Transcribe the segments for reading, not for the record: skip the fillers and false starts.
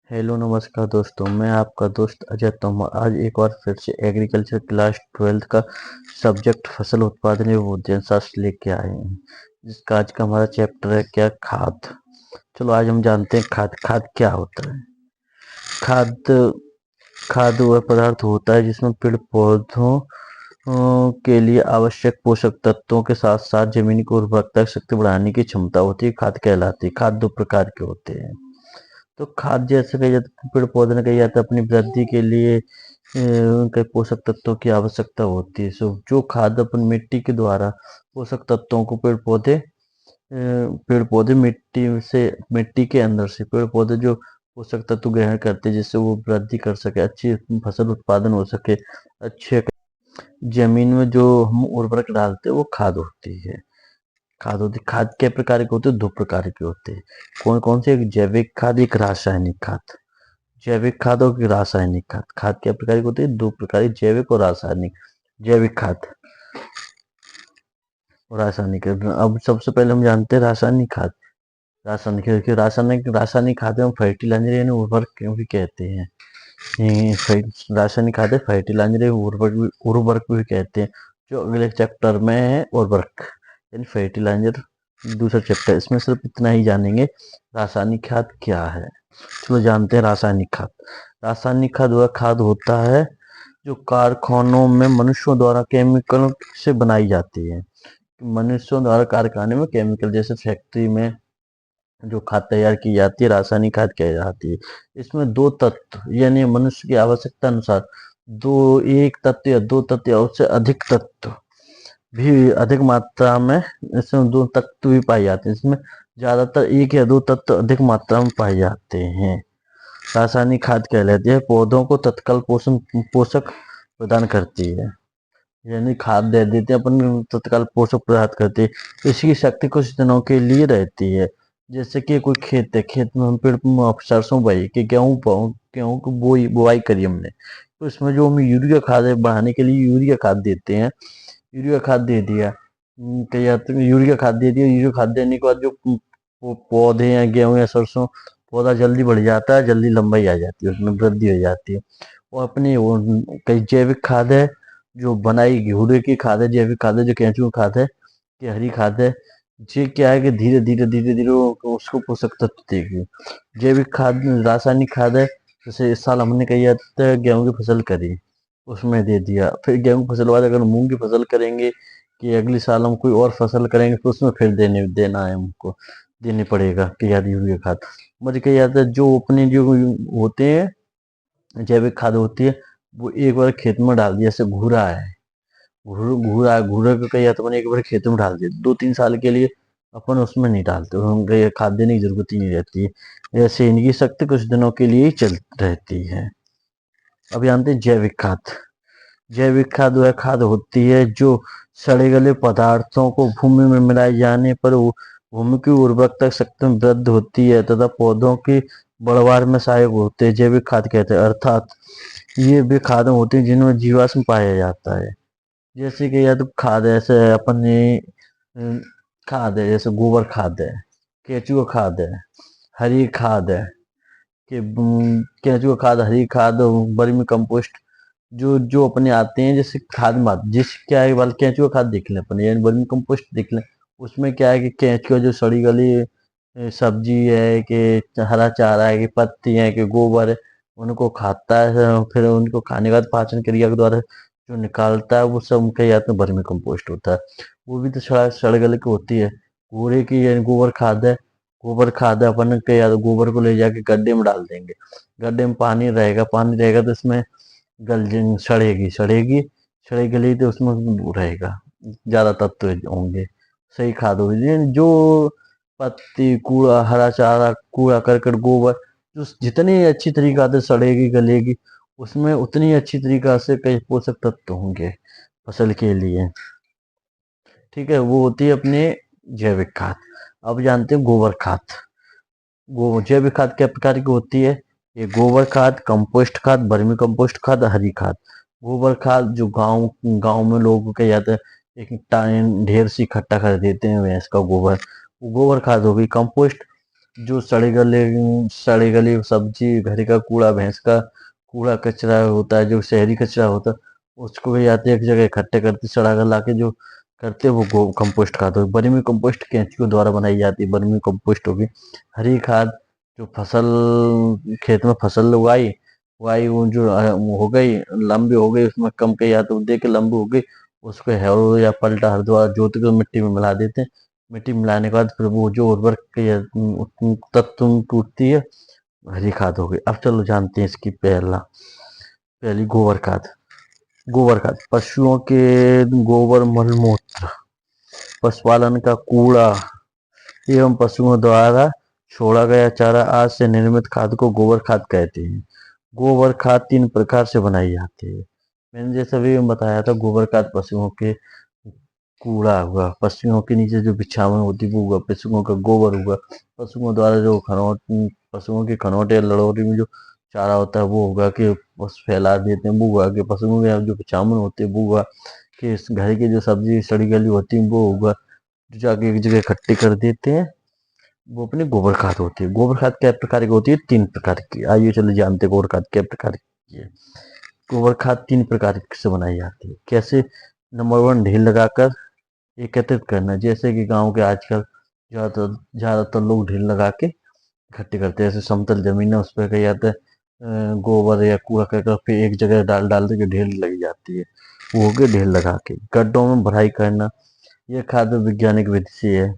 Hello नमस्कार दोस्तों, मैं आपका दोस्त अजय तोमर आज एक बार फिर से एग्रीकल्चर क्लास 12th का सब्जेक्ट फसल उत्पादन एवं उद्यान शास्त्र लेके आए हैं। जिसका आज का हमारा चैप्टर है क्या खाद। चलो आज हम जानते हैं खाद। खाद क्या होता है। खाद खाद वह पदार्थ होता है जिसमें पेड़ पौधों के लिए आवश्यक पोषक तत्वों के साथ साथ जमीन की उर्वरकता शक्ति बढ़ाने की क्षमता होती है। खाद कहलाती है। खाद दो प्रकार के होते हैं। तो खाद जैसे कही जाती है पेड़ पौधे ने कही जाता है अपनी वृद्धि के लिए उनके पोषक तत्वों की आवश्यकता होती है। सो जो खाद अपन मिट्टी के द्वारा पोषक तत्वों को पेड़ पौधे मिट्टी के अंदर से पेड़ पौधे जो पोषक तत्व ग्रहण करते हैं जिससे वो वृद्धि कर सके, अच्छी फसल उत्पादन हो सके, अच्छे जमीन में जो हम उर्वरक डालते हैं वो खाद होती है। खाद के प्रकार के होते हैं, दो प्रकार के होते हैं। कौन कौन से? एक जैविक खाद, एक रासायनिक खाद। जैविक खाद और रासायनिक खाद। खाद के प्रकार के होते हैं दो प्रकार, जैविक और रासायनिक। जैविक खाद और रासायनिक। अब सबसे पहले हम जानते हैं रासायनिक खाद। रासायनिक खाद में फर्टिलाइजर यानी उर्वरक भी कहते हैं। रासायनिक खाद है फर्टिलाइजर उर्वरक भी कहते हैं। जो अगले चैप्टर में है उर्वरक यानी फर्टिलाइजर, दूसरा चैप्टर। इसमें सिर्फ इतना ही जानेंगे रासायनिक खाद क्या है। चलो जानते हैं रासायनिक खाद। रासायनिक खाद वह खाद होता है जो कारखानों में मनुष्यों द्वारा केमिकल से बनाई जाती है। मनुष्यों द्वारा कारखाने में केमिकल, जैसे फैक्ट्री में जो खाद तैयार की जाती है रासायनिक खाद कही जाती है। इसमें दो तत्व यानी मनुष्य की आवश्यकता अनुसार एक तत्व या दो तत्व या उससे अधिक तत्व भी अधिक मात्रा में, इसमें दो तत्व भी पाए जाते हैं। इसमें ज्यादातर एक या दो तत्व अधिक मात्रा में पाए जाते हैं। रासायनिक खाद कहलाती है पौधों को तत्काल पोषक प्रदान करती है। यानी खाद दे देते हैं अपन, तत्काल पोषक प्रदान करती है। इसकी शक्ति कुछ दिनों के लिए रहती है। जैसे कि कोई खेत है, खेत में हम पेड़ सरसों बोई कि गेहूं की बुआई करी हमने, तो इसमें जो हम यूरिया खाद है बढ़ाने के लिए यूरिया खाद देते हैं। यूरिया खाद दे दिया, कई जाते हैं यूरिया खाद दे दिया। यूरिया खाद देने के बाद जो पौधे या गेहूं या सरसों, पौधा जल्दी बढ़ जाता है, जल्दी लंबाई आ जाती है, उसमें वृद्धि हो जाती है। और अपनी वो कई जैविक खाद है जो बनाई घोड़े की खाद है, जैविक खाद है जो केंचुआ खाद है, कि हरी खाद है। ये क्या है कि धीरे धीरे उसको पोषक तत्व देगी। जैविक खाद रासायनिक खाद है। जैसे इस साल हमने कही जाता है गेहूं की फसल करी, उसमें दे दिया। फिर गेहूं की फसल बाद अगर मूंग की फसल करेंगे कि अगले साल हम कोई और फसल करेंगे तो उसमें फिर देना है हमको, देने पड़ेगा कि याद यूरिया खाद। मुझे कही जाता है जो अपने जो होते हैं जैविक खाद होती है वो एक बार खेत में डाल दिया। जैसे घूरा है, घूरा को कही जाता है एक बार खेत में डाल दिया, 2-3 साल के लिए अपन उसमें नहीं डालते, उनको ये खाद देने की जरूरत ही नहीं रहती है। ऐसे इनकी शक्ति कुछ दिनों के लिए ही चल रहती है। अब जानते हैं जैविक खाद। जैविक खाद वह खाद होती है जो सड़े गले पदार्थों को भूमि में मिलाए जाने पर भूमि की उर्वरकता शक्ति में वृद्धि होती है तथा पौधों की बढ़वार में सहायक होते हैं। जैविक खाद कहते हैं, अर्थात ये भी खाद होते हैं जिनमें जीवाश्म पाया जाता है। जैसे कि या तो खाद है, ऐसे अपन ने खाद है जैसे गोबर खाद है, केंचुआ खाद है, हरी खाद है कि केंचुआ खाद, हरी खाद, वर्मी कंपोस्ट, जो जो अपने आते हैं जैसे खाद माद जिस क्या है वाल केंचुआ खाद देख लें अपन, यानी वर्मी कंपोस्ट देख लें। उसमें क्या है कि केंचुआ जो सड़ी गली सब्जी है कि हरा चारा है कि पत्ती है कि गोबर है, उनको खाता है। फिर उनको खाने के बाद पाचन क्रिया के द्वारा जो निकालता है वो सब कई जाते हैं वर्मी कंपोस्ट होता है। वो भी तो सड़ गले की होती है। कूड़े की यानी गोबर खाद है। गोबर खाद है अपन के, या तो गोबर को ले जाके गड्ढे में डाल देंगे। गड्ढे में पानी रहेगा तो इसमें सड़ेगी सड़ेगी सड़ेगी तो उसमें वो रहेगा, ज्यादा तत्व होंगे, सही खाद होगी। जो पत्ती कूड़ा हरा चारा कूड़ा करकट गोबर जो जितनी अच्छी तरीका से सड़ेगी गलेगी उसमें उतनी अच्छी तरीका से कई पोषक तत्व होंगे फसल के लिए। ठीक है, वो होती है अपने जैविक खाद। अब जानते हैं गोबर खाद। जैविक खाद क्या प्रकार की होती है? ये गोबर खाद, कंपोस्ट खाद, वर्मी कंपोस्ट खाद, हरी खाद। गोबर खाद जो गांव गांव में लोग क्या जाते हैं एक टाइम ढेर सी इकट्ठा कर देते हैं भैंस का गोबर, वो गोबर खाद हो गई। कंपोस्ट जो सड़े गले सब्जी, घर का कूड़ा, भैंस का कूड़ा कचरा होता है, जो शहरी कचरा होता है, उसको भी आते एक जगह इकट्ठे करते, सड़ा गला के जो करते वो गो कंपोस्ट खाद हो। वर्मी कंपोस्ट कैंचियों द्वारा बनाई जाती है। वर्मी कंपोस्ट होगी हरी खाद, जो फसल खेत में फसल उगाई उगाई वो जो वो हो गई लंबी हो गई, उसमें कम के या तो दे के लंबी हो गई, उसको हैरो या पलटा हर द्वारा जोत के मिट्टी में मिला देते हैं। मिट्टी मिलाने के बाद फिर वो जो उर्वरक तत्व टूटती है, हरी खाद हो गई। अब चलो जानते हैं इसकी पहली गोबर खाद। गोबर खाद पशुओं के गोबर, मलमूत्र, पशुपालन का कूड़ा एवं पशुओं द्वारा छोड़ा गया चारा आदि से निर्मित खाद को गोबर खाद कहते हैं। गोबर खाद 3 प्रकार से बनाई जाती है। मैंने जैसा भी बताया था, गोबर खाद पशुओं के कूड़ा हुआ, पशुओं के नीचे जो बिछावन होती है वो हुआ, पशुओं का गोबर हुआ, पशुओं द्वारा जो खनौट पशुओं की खनौट या लड़ोरी में जो चारा होता है वो होगा कि बस फैला देते हैं, वो हुआ कि पशुओं के जो बिछावन होते हैं वो हुआ कि इस घर की जो सब्जी सड़ी गली होती है वो होगा, जो जाके एक जगह इकट्ठी कर देते हैं, वो अपनी गोबर खाद होती है। गोबर खाद कै प्रकार की होती है? 3 प्रकार की। आइए चलिए जानते हैं गोबर खाद कै प्रकार की है। गोबर खाद 3 प्रकार से बनाई जाती है। कैसे? नंबर 1, ढेर लगाकर एकत्रित करना। जैसे कि गांव के आजकल ज्यादातर लोग ढेर लगा के इकट्ठे करते हैं। जैसे समतल जमीन है उस पर कहीं जाता है गोबर या कूड़ा करके फिर एक जगह डाल डाल के ढेर लगी जाती है, वो हो गए ढेर लगा के। गड्ढों में भराई करना, ये खाद वैज्ञानिक विधि से है।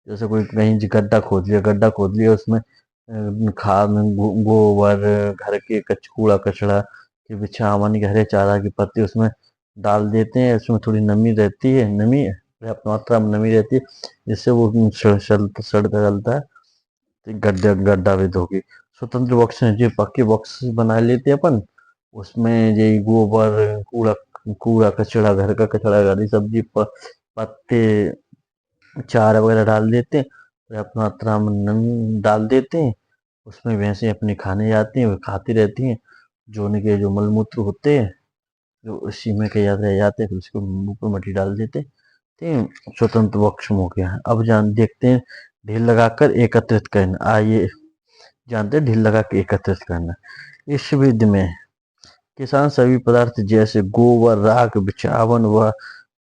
जैसे कोई कहीं गड्ढा खोद लिया उसमें खाद गोबर, घर के कूड़ा कचड़ा के बिछावन, हरे चारा की पत्ती उसमें डाल देते हैं। उसमें थोड़ी नमी रहती है, नमी पर्याप्त मात्रा में नमी रहती है, जिससे वो सड़ता गलता है, तो गड्ढा गड्ढा विध होगी। स्वतंत्र बॉक्स में जो पक्के बॉक्स बना लेते हैं अपन, उसमें यही गोबर, कूड़ा कूड़ा कचड़ा, घर का कचड़ा, हरी सब्जी, पत्ते, चारा वगैरह डाल देते हैं, पर्याप्त मात्रा में नमी डाल देते हैं। उसमें भैंसें अपनी खाने जाती हैं, वो खाती रहती हैं। जो उनके जो मलमूत्र होते हैं जो उसी में के याद रह जाते हैं, फिर उसको ऊपर मट्टी डाल देते हैं। स्वतंत्र वक्ष हो गया। अब जान देखते हैं ढेर लगाकर एकत्रित करना। आइए जानते हैं ढेर लगा के एकत्रित करना। इस विधि में किसान सभी पदार्थ जैसे गोबर, राख, बिछावन व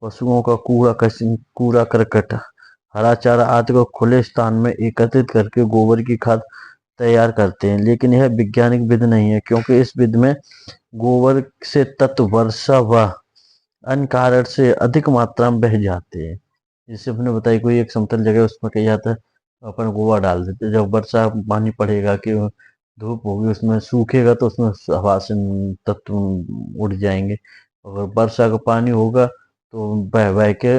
पशुओं का कूड़ा करकट, हरा चारा आदि को खुले स्थान में एकत्रित करके गोबर की खाद तैयार करते हैं। लेकिन यह वैज्ञानिक विधि नहीं है, क्योंकि इस विधि में गोबर से तत्व वर्षा व अन्य कारण से अधिक मात्रा में बह जाते हैं। जैसे आपने बताया कोई एक समतल जगह उसमें कहीं जाता है, अपन गोबर डाल देते हैं। जब वर्षा पानी पड़ेगा कि धूप होगी उसमें सूखेगा तो उसमें हवा से तत्व उड़ जाएंगे। अगर वर्षा का पानी होगा तो बह बह के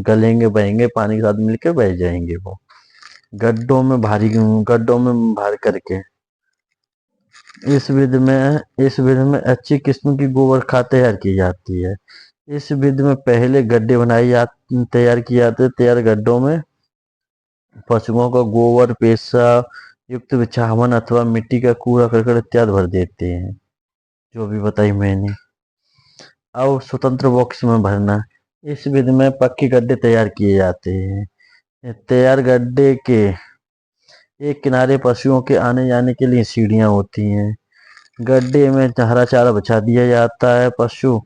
गलेंगे, बहेंगे, पानी के साथ मिलकर बह जाएंगे वो। गड्ढों में भार करके इस विधि में अच्छी किस्म की गोबर खाद तैयार की जाती है। इस विधि में पहले गड्ढे तैयार किए जाते हैं। तैयार गड्ढों में पशुओं का गोबर, पेसा युक्त बिछावन अथवा मिट्टी का कूड़ा करकट इत्यादि भर देते हैं, जो भी बताई मैंने। अब स्वतंत्र बॉक्स में भरना। इस विधि में पक्के गड्ढे तैयार किए जाते हैं। तैयार गड्ढे के एक किनारे पशुओं के आने जाने के लिए सीढ़ियां होती हैं। गड्ढे में हरा चारा बिछा दिया जाता है। पशु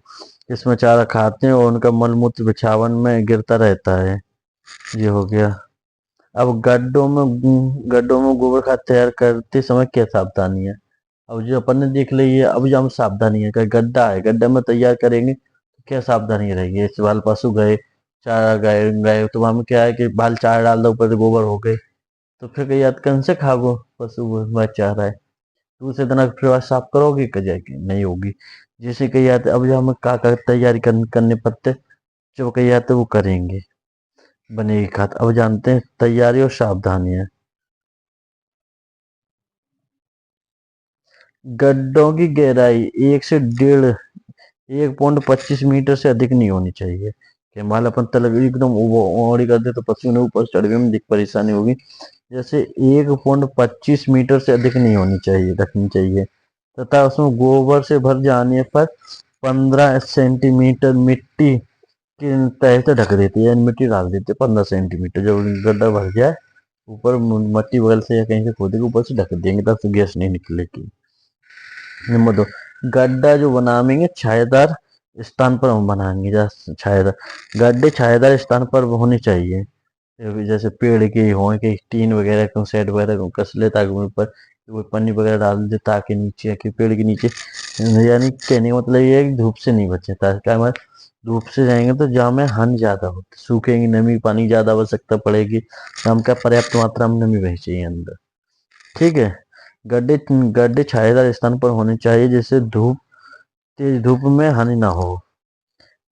इसमें चारा खाते हैं और उनका मलमूत्र बिछावन में गिरता रहता है। ये हो गया। अब गड्ढों में गोबर खाद तैयार करते समय क्या सावधानी है? अब जो अपन ने देख ली है, अब जो हम सावधानी है कि गड्ढा है, गड्ढे में तैयार करेंगे तो क्या सावधानी रहेगी? इस बाल पशु गए, चारा गए गए तो वहां में क्या है कि बाल चारा डाल दो, ऊपर से गोबर हो गए, तो फिर कहीं याद कौन से खागो पशु वह चाह रहा है। दूसरे दिन अगर फिर बात साफ करोगे कि जाएगी नहीं होगी। जैसे कही जाते अब जो हमें का तैयारी करने पड़ते, जो कही जाते वो करेंगे, बनेगी खाद। अब जानते हैं तैयारी और सावधानियां। गड्ढों की गहराई 1.25 मीटर से अधिक नहीं होनी चाहिए। कि मान लो अपन तलब एकदम ओड़ी कर दे तो पशु ने ऊपर चढ़ने में दिक परेशानी होगी। जैसे 1.25 मीटर से अधिक नहीं होनी चाहिए, रखनी चाहिए। तथा उसमें गोबर से भर जाने पर 15 सेंटीमीटर मिट्टी की तह से ढक देती है, यानी मिट्टी डाल देते 15 सेंटीमीटर। जब गड्ढा भर जाए ऊपर मट्टी वगैरह से या कहीं से खोदेंगे, ऊपर से ढक देंगे तब से गैस नहीं निकलेगी। नंबर 2, गड्ढा जो बनाएंगे छायादार स्थान पर हम बनाएंगे। जैसे छायादार गड्ढे छायादार स्थान पर होने चाहिए। जैसे पेड़ के हो के टीन वगैरह को सेट वगैरह को कस ले, ताकि उन पर कोई पन्नी वगैरह डाल दे, ताकि नीचे कि पेड़ के नीचे, यानी कहने का मतलब ये है कि धूप से नहीं बचे, ताकि हमारे धूप से जाएंगे तो जाम में हानि ज्यादा होती, सूखेंगे, नमी पानी ज्यादा आवश्यकता पड़ेगी, जाम का पर्याप्त मात्रा में नमी बह चाहिए अंदर। ठीक है। गड्ढे गड्ढे छायादार स्थान पर होने चाहिए, जिससे धूप तेज धूप में हानि ना हो।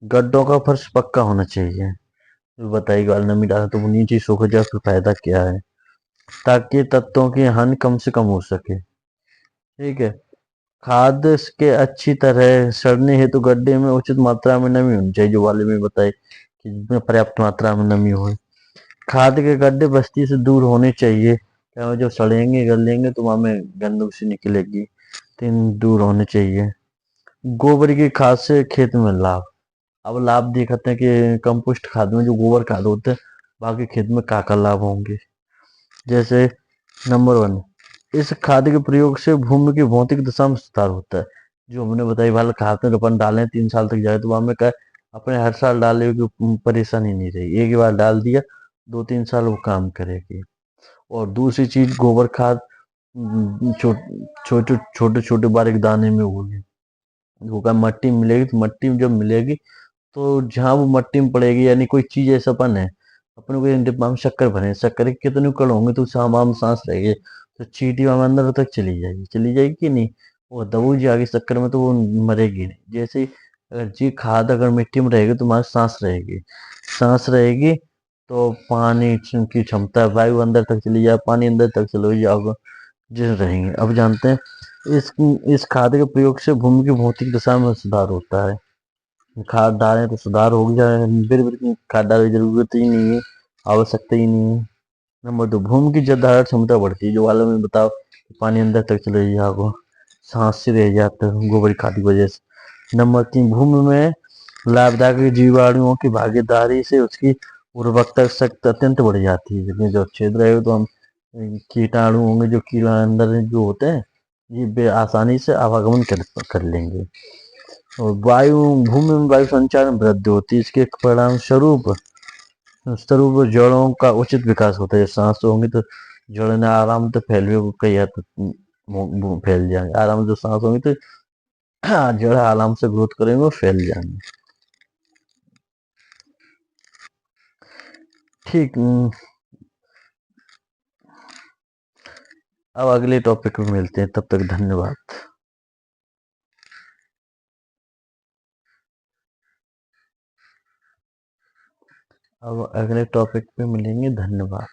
गड्ढों का फर्श पक्का होना चाहिए। तो बताइए, अगर नमी डाले तो वो नीचे सूख जाए, फिर फायदा क्या है, ताकि तत्वों की हानि कम से कम हो सके। ठीक है। खाद के अच्छी तरह सड़ने हेतु गड्ढे में उचित मात्रा में नमी होनी चाहिए, जो वाले में बताए कि जिसमें पर्याप्त मात्रा में नमी हो। खाद के गड्ढे बस्ती से दूर होने चाहिए, क्या जो सड़ेंगे गलेंगे तो वहां में गंदगी सी निकलेगी, तो दूर होने चाहिए। गोबर की खाद से खेत में लाभ। अब लाभ दिखाते हैं कि कंपोस्ट खाद में जो गोबर खाद होते हैं, बाकी खेत में का लाभ होंगे। जैसे नंबर 1, इस खाद के प्रयोग से भूमि की भौतिक दशा में सुधार होता है। जो हमने बताई वाला खाद में रोपण डालें 3 साल तक जाए, तो वहां में क्या अपने हर साल डाले की परेशानी नहीं रही, एक ही बार डाल दिया, 2-3 साल वो काम करेगी। और दूसरी चीज, गोबर खाद छोटे छोटे छोटे बारीक दाने में होगी, वो क्या मट्टी में मिलेगी, तो मट्टी में जब मिलेगी तो जहाँ वो मट्टी में पड़ेगी, यानी कोई चीज ऐसा अपन है, अपने को एक डिब्बा में शक्कर भरे, शक्कर के कितने कण होंगे, तो सामान सांस रहेगी, तो चींटी वहां अंदर तक चली जाएगी कि नहीं, वो दबोच जाएगी शक्कर में, तो वो मरेगी नहीं। जैसे ही अगर जी खाद अगर मिट्टी में रहेगी तो हमारी सांस रहेगी, सांस रहेगी तो पानी की क्षमता, वायु अंदर तक चली जाए, पानी अंदर तक चले जाओगे, जिस रहेंगे। अब जानते हैं इस खाद के प्रयोग से भूमि की भौतिक दशा में सुधार होता है। खाद डालें तो सुधार हो जाए, फिर की खाद डालने की जरूरत ही नहीं है, आवश्यकता ही नहीं है। नंबर 2, भूमि की जल धारण क्षमता बढ़ती है, जो वाला में बताओ कि पानी अंदर तक चले जाओ, सांस से रह जाते हैं गोबर खाद की वजह से। नंबर 3, भूमि में लाभदायक जीवाणुओं की भागीदारी से उसकी उर्वरकता शक्ति अत्यंत बढ़ जाती है। जितने जो छेद रहेगा तो हम कीटाणु होंगे, जो कीड़ा अंदर जो होते हैं, ये आसानी से आवागमन कर लेंगे। और भूमि में वायु संचार में वृद्धि होती है, इसके परिणाम स्वरूप स्वरूप जड़ों का उचित विकास होता है। सांस होंगी तो जड़ें आराम से फैल कई हद तक फैल जाएंगे, आराम से सांस होंगी तो जड़ आराम से ग्रोथ करेंगे और फैल जाएंगे। ठीक। अब अगले टॉपिक में मिलते हैं, तब तक धन्यवाद। अब अगले टॉपिक पे मिलेंगे, धन्यवाद।